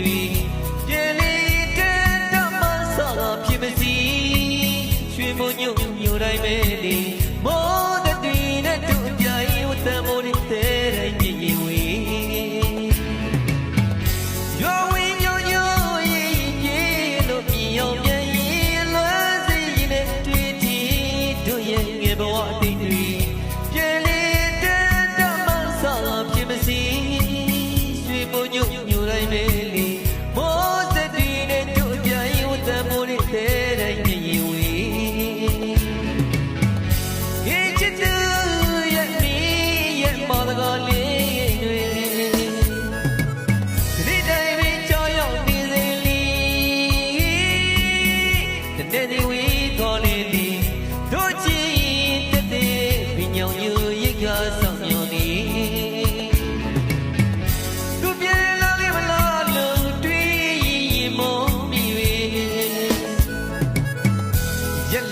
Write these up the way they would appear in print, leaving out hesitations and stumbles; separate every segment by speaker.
Speaker 1: တွေပြေလေးတဲ့တော့မှဆော့ဖြစ်မစီရွှေမညုံညိုတိုင်းပဲလေမောတဲ့တွေနဲ့တို့အပြိုင်ဝတ်တမိုးတဲ့တိုင်းမြည်ရင်ဝေရောဝင်းညိုညိုရေးပြေလို့မြေအောင်ပြန်ရင်လွမ်းစီနဲ့တွေ့တီတို့ရဲ့ငယ်ဘဝအတိတ်တွေပြေလေးတဲ့တော့မှဆော့ဖြစ်မစီရွှေမညုံညိုတိုင်းပဲလေမောတဲ့တွေနဲ့တို့အပြိုင်ဝတ်တမိုးတဲ့တိုင်းမြည်ရင်ဝေ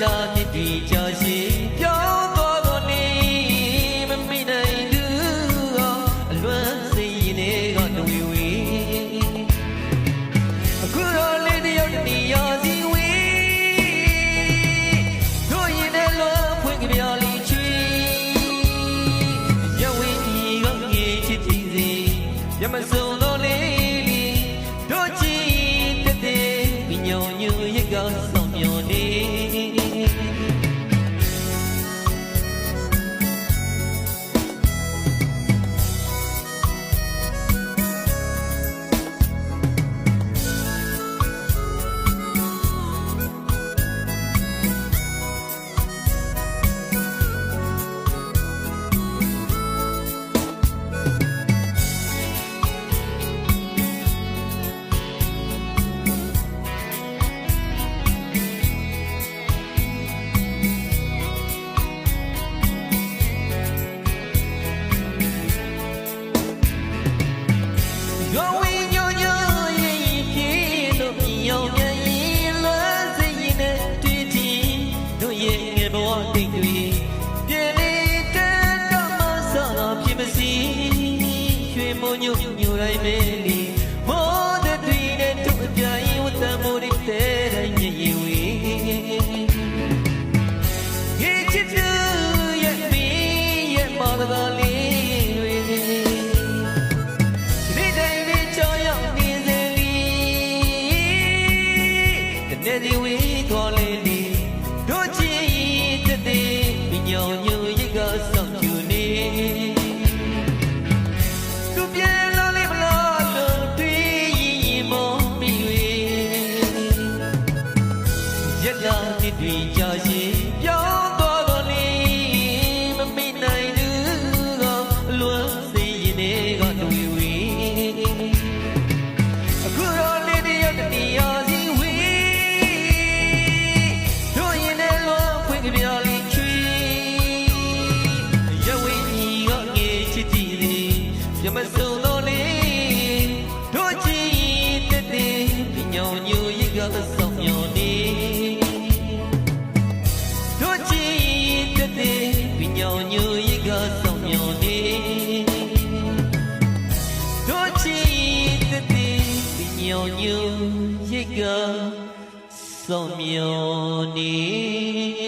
Speaker 1: လာမြစ်တွေကြာရှည်ပြောင်းသွားတော့နေမမိနိုင်ဘူးအလွမ်းစိတ်ရည်တွေကတွေဝေအခုတော့လေးတယောက်တည်းရာစီဝေတို့ရင်နဲ့လွမ်းဖွင့်ကြပြလီချွေရဝင်းကြီးကငေးချစ်ကြည့်စီရမစုံတော့လေးတို့ကြည့်တဲ့ပညာညူရကဆောင်မျောနေညိုညိုတိုင်းပဲလေမောတဲ့တွေနဲ့တို့အပြိုင်ဝတ်တမိုးတဲ့တိုင်းမြည်ရင်ဝေဟေးချစ်သူရဲ့မင်းရဲ့မော်တော်လေးတွေဒီတိုင်းလေးကြောင်ရောက်နေစေလီတဲ့ဒီဝေတော်လေးလေတို့ချစ်တဲ့ပညာညိုရိတ်ကဆောင်ကျူနေတွေကြာရှည်ပြောင်းသွားတော့လေမမိနိုင်ဘူးကအလွမ်းစိတ်ရည်တွေကတွေဝေအခုတော့လေးတယောက်တည်းရာစီဝေတို့ရင်နဲ့လွမ်းဖွင့်ကြပြလီချွေရဝင်းကြီးကငေးချစ်ကြည့်လေရမစုံတော့လေတို့ကြည့်တဲ့ပညာညူရိတ်ကဆောင်မျောနေပညာညူရိတ်ကဆောင်မျောနေတို့ချစ်တဲ့ပညာညူရိတ်ကဆောင်မျောနေ